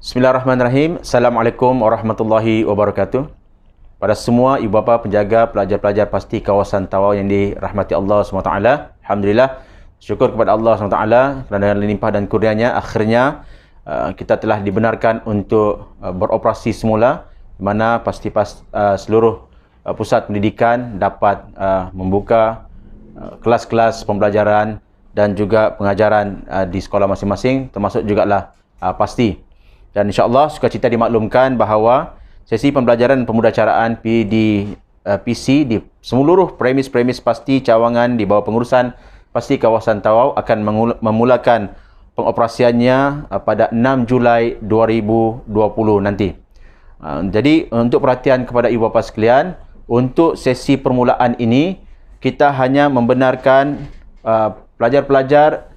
Bismillahirrahmanirrahim. Assalamualaikum warahmatullahi wabarakatuh. Pada semua ibu bapa, penjaga, pelajar-pelajar pasti kawasan Tawau yang dirahmati Allah SWT. Alhamdulillah, syukur kepada Allah SWT kerana limpah dan kurnianya akhirnya kita telah dibenarkan untuk beroperasi semula, di mana seluruh pusat pendidikan dapat membuka kelas-kelas pembelajaran dan juga pengajaran di sekolah masing-masing, termasuk jugalah pasti. Dan insya-Allah sukacita dimaklumkan bahawa sesi pembelajaran pemudacaraan PC di seluruh premis-premis pasti cawangan di bawah pengurusan pasti kawasan Tawau akan memulakan pengoperasiannya pada 6 Julai 2020 nanti. Jadi untuk perhatian kepada ibu bapa sekalian, untuk sesi permulaan ini kita hanya membenarkan pelajar-pelajar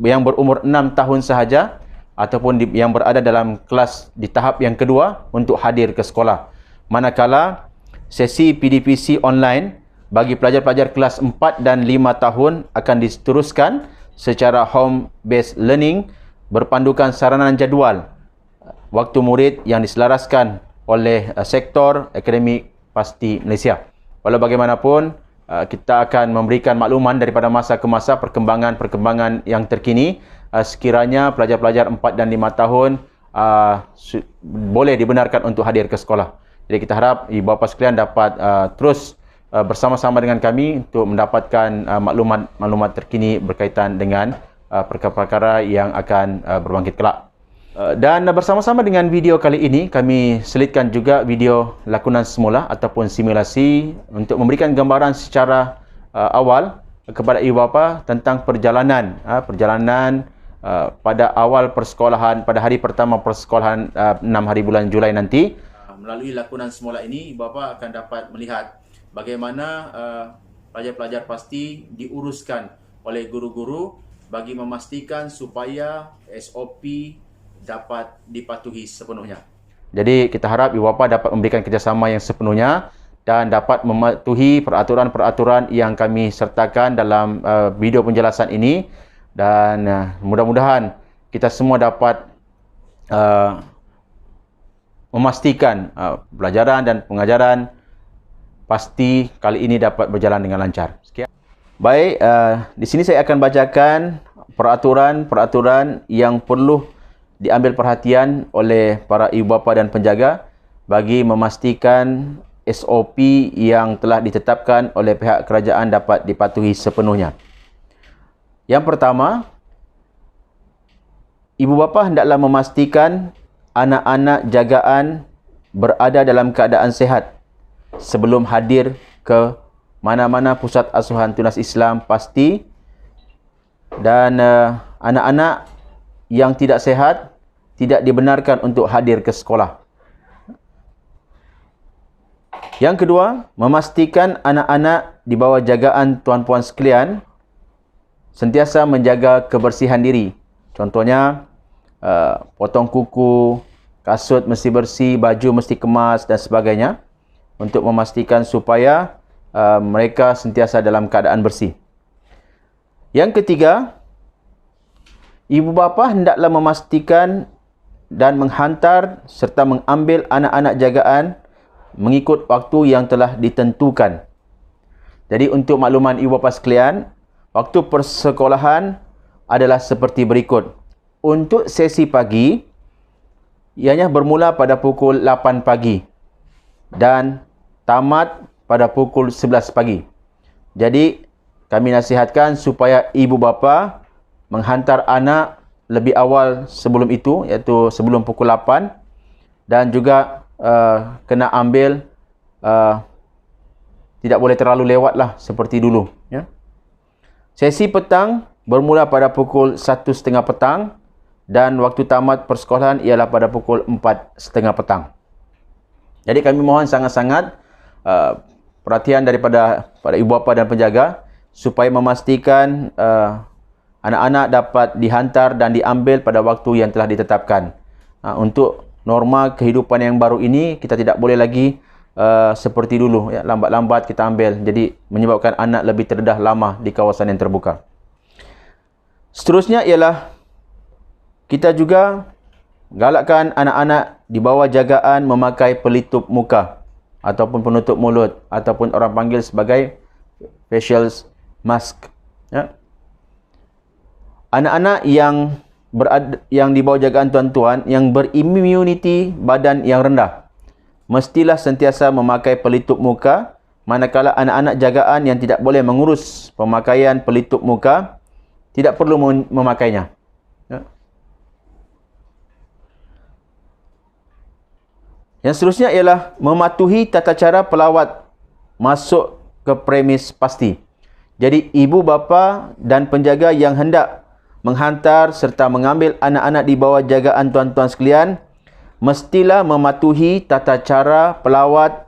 yang berumur 6 tahun sahaja ataupun yang berada dalam kelas di tahap yang kedua untuk hadir ke sekolah. Manakala sesi PDPC online bagi pelajar-pelajar kelas 4 dan 5 tahun akan diteruskan secara home based learning berpandukan saranan jadual waktu murid yang diselaraskan oleh sektor akademik pasti Malaysia. Walau bagaimanapun, kita akan memberikan makluman daripada masa ke masa perkembangan yang terkini. Sekiranya pelajar-pelajar 4 dan 5 tahun boleh dibenarkan untuk hadir ke sekolah. Jadi kita harap ibu bapa sekalian dapat terus bersama-sama dengan kami untuk mendapatkan maklumat terkini berkaitan dengan perkara-perkara yang akan berbangkit kelak. Dan bersama-sama dengan video kali ini, kami selitkan juga video lakonan semula ataupun simulasi untuk memberikan gambaran secara awal kepada ibu bapa tentang perjalanan pada awal persekolahan, pada hari pertama persekolahan 6 hari bulan Julai nanti. Melalui lakonan semula ini, ibu bapa akan dapat melihat bagaimana pelajar-pelajar pasti diuruskan oleh guru-guru bagi memastikan supaya SOP dapat dipatuhi sepenuhnya. Jadi kita harap ibu bapa dapat memberikan kerjasama yang sepenuhnya dan dapat mematuhi peraturan-peraturan yang kami sertakan dalam video penjelasan ini. Dan mudah-mudahan kita semua dapat memastikan pelajaran dan pengajaran pasti kali ini dapat berjalan dengan lancar. Sekian. Baik, di sini saya akan bacakan peraturan-peraturan yang perlu diambil perhatian oleh para ibu bapa dan penjaga bagi memastikan SOP yang telah ditetapkan oleh pihak kerajaan dapat dipatuhi sepenuhnya. Yang pertama, ibu bapa hendaklah memastikan anak-anak jagaan berada dalam keadaan sihat sebelum hadir ke mana-mana pusat asuhan tunas Islam pasti, dan anak-anak yang tidak sihat tidak dibenarkan untuk hadir ke sekolah. Yang kedua, memastikan anak-anak di bawah jagaan tuan-puan sekalian sentiasa menjaga kebersihan diri. Contohnya, potong kuku, kasut mesti bersih, baju mesti kemas dan sebagainya, untuk memastikan supaya mereka sentiasa dalam keadaan bersih. Yang ketiga, ibu bapa hendaklah memastikan dan menghantar serta mengambil anak-anak jagaan mengikut waktu yang telah ditentukan. Jadi untuk makluman ibu bapa sekalian, waktu persekolahan adalah seperti berikut. Untuk sesi pagi, ianya bermula pada pukul 8 pagi dan tamat pada pukul 11 pagi. Jadi, kami nasihatkan supaya ibu bapa menghantar anak lebih awal sebelum itu, iaitu sebelum pukul 8, dan juga kena ambil tidak boleh terlalu lewat lah seperti dulu, ya. Sesi petang bermula pada pukul 1.30 petang dan waktu tamat persekolahan ialah pada pukul 4.30 petang. Jadi kami mohon sangat-sangat perhatian daripada ibu bapa dan penjaga supaya memastikan anak-anak dapat dihantar dan diambil pada waktu yang telah ditetapkan. Untuk norma kehidupan yang baru ini, kita tidak boleh lagi seperti dulu, ya, lambat-lambat kita ambil, jadi menyebabkan anak lebih terdedah lama di kawasan yang terbuka. Seterusnya ialah kita juga galakkan anak-anak di bawah jagaan memakai pelitup muka ataupun penutup mulut ataupun orang panggil sebagai facial mask. Ya. Anak-anak yang di bawah jagaan tuan-tuan yang berimmunity badan yang rendah mestilah sentiasa memakai pelitup muka, manakala anak-anak jagaan yang tidak boleh mengurus pemakaian pelitup muka tidak perlu memakainya. Ya. Yang seterusnya ialah mematuhi tata cara pelawat masuk ke premis pasti. Jadi ibu bapa dan penjaga yang hendak menghantar serta mengambil anak-anak di bawah jagaan tuan-tuan sekalian mestilah mematuhi tata cara pelawat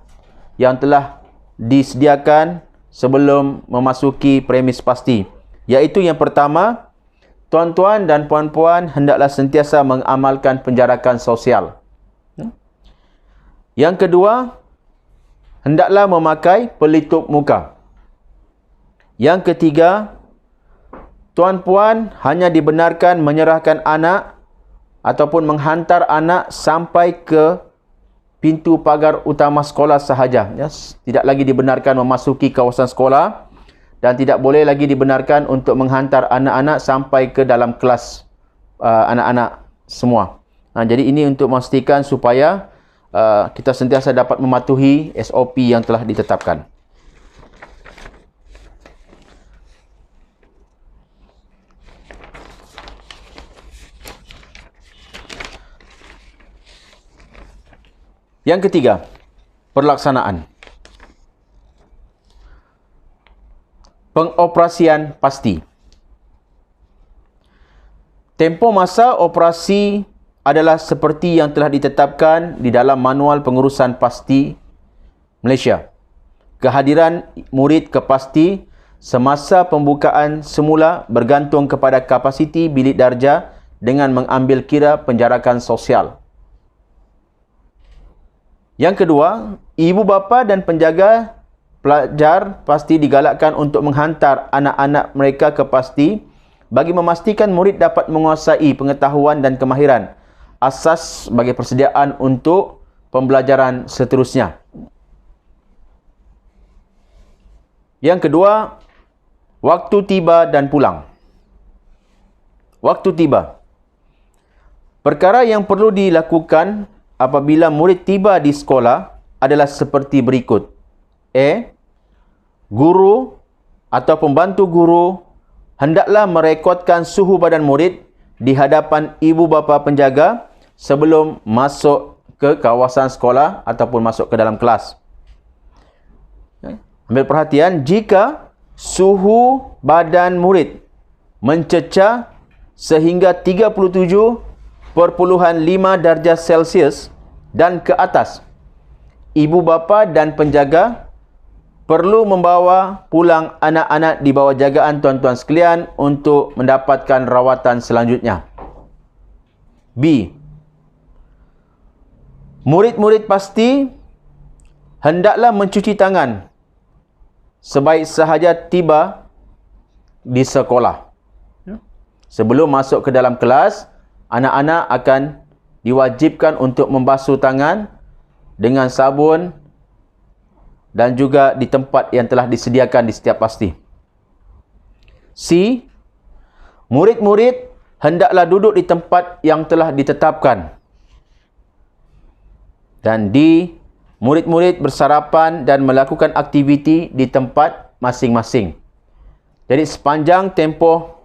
yang telah disediakan sebelum memasuki premis pasti. Iaitu yang pertama, tuan-tuan dan puan-puan hendaklah sentiasa mengamalkan penjarakan sosial. Yang kedua, hendaklah memakai pelitup muka. Yang ketiga, tuan-puan hanya dibenarkan menyerahkan anak ataupun menghantar anak sampai ke pintu pagar utama sekolah sahaja. Ya, tidak lagi dibenarkan memasuki kawasan sekolah dan tidak boleh lagi dibenarkan untuk menghantar anak-anak sampai ke dalam kelas anak-anak semua. Jadi ini untuk memastikan supaya kita sentiasa dapat mematuhi SOP yang telah ditetapkan. Yang ketiga, pelaksanaan. Pengoperasian pasti. Tempoh masa operasi adalah seperti yang telah ditetapkan di dalam Manual Pengurusan Pasti Malaysia. Kehadiran murid ke pasti semasa pembukaan semula bergantung kepada kapasiti bilik darjah dengan mengambil kira penjarakan sosial. Yang kedua, ibu bapa dan penjaga pelajar pasti digalakkan untuk menghantar anak-anak mereka ke pasti bagi memastikan murid dapat menguasai pengetahuan dan kemahiran asas bagi persediaan untuk pembelajaran seterusnya. Yang kedua, waktu tiba dan pulang. Waktu tiba. Perkara yang perlu dilakukan apabila murid tiba di sekolah adalah seperti berikut. Guru atau pembantu guru hendaklah merekodkan suhu badan murid di hadapan ibu bapa penjaga sebelum masuk ke kawasan sekolah ataupun masuk ke dalam kelas. Ambil perhatian, jika suhu badan murid mencecah sehingga 37.5 darjah Celsius dan ke atas, ibu bapa dan penjaga perlu membawa pulang anak-anak di bawah jagaan tuan-tuan sekalian untuk mendapatkan rawatan selanjutnya. B. Murid-murid pasti hendaklah mencuci tangan sebaik sahaja tiba di sekolah. Sebelum masuk ke dalam kelas, anak-anak akan diwajibkan untuk membasuh tangan dengan sabun dan juga di tempat yang telah disediakan di setiap pasti. C. Murid-murid hendaklah duduk di tempat yang telah ditetapkan. Dan D. Murid-murid bersarapan dan melakukan aktiviti di tempat masing-masing. Jadi sepanjang tempoh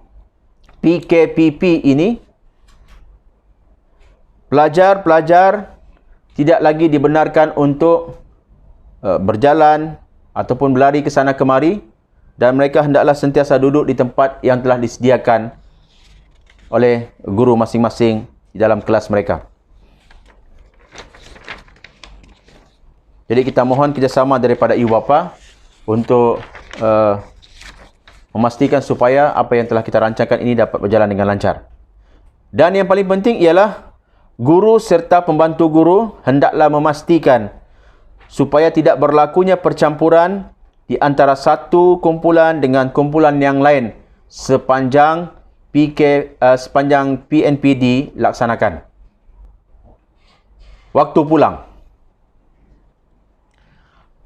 PKPP ini, pelajar-pelajar tidak lagi dibenarkan untuk berjalan ataupun berlari ke sana kemari, dan mereka hendaklah sentiasa duduk di tempat yang telah disediakan oleh guru masing-masing di dalam kelas mereka. Jadi kita mohon kerjasama daripada ibu bapa untuk memastikan supaya apa yang telah kita rancangkan ini dapat berjalan dengan lancar. Dan yang paling penting ialah guru serta pembantu guru hendaklah memastikan supaya tidak berlakunya percampuran di antara satu kumpulan dengan kumpulan yang lain sepanjang PNP dilaksanakan. waktu pulang.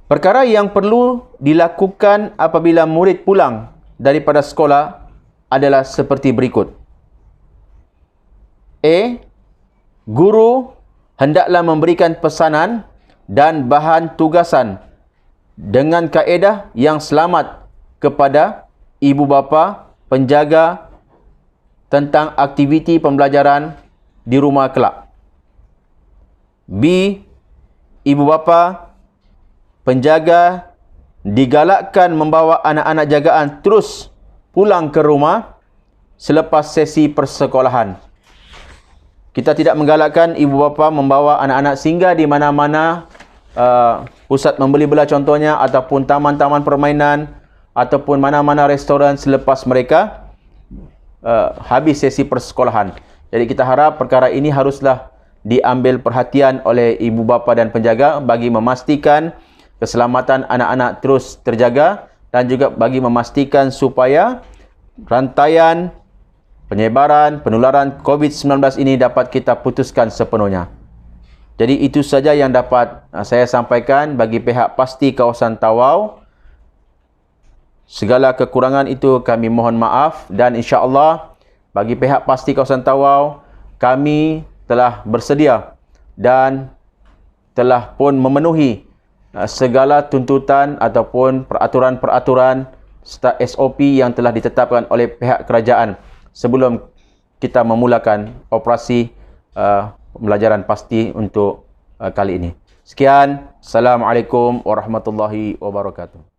Perkara yang perlu dilakukan apabila murid pulang daripada sekolah adalah seperti berikut. A. Guru hendaklah memberikan pesanan dan bahan tugasan dengan kaedah yang selamat kepada ibu bapa penjaga tentang aktiviti pembelajaran di rumah kelak. B. Ibu bapa penjaga digalakkan membawa anak-anak jagaan terus pulang ke rumah selepas sesi persekolahan. Kita tidak menggalakkan ibu bapa membawa anak-anak singgah di mana-mana pusat membeli belah contohnya, ataupun taman-taman permainan, ataupun mana-mana restoran selepas mereka habis sesi persekolahan. Jadi kita harap perkara ini haruslah diambil perhatian oleh ibu bapa dan penjaga bagi memastikan keselamatan anak-anak terus terjaga dan juga bagi memastikan supaya rantaian penyebaran, penularan COVID-19 ini dapat kita putuskan sepenuhnya. Jadi itu saja yang dapat saya sampaikan bagi pihak Pasti Kawasan Tawau. Segala kekurangan itu kami mohon maaf, dan insya-Allah bagi pihak Pasti Kawasan Tawau, kami telah bersedia dan telah pun memenuhi segala tuntutan ataupun peraturan-peraturan serta SOP yang telah ditetapkan oleh pihak kerajaan sebelum kita memulakan operasi pembelajaran pasti untuk kali ini. Sekian. Assalamualaikum warahmatullahi wabarakatuh.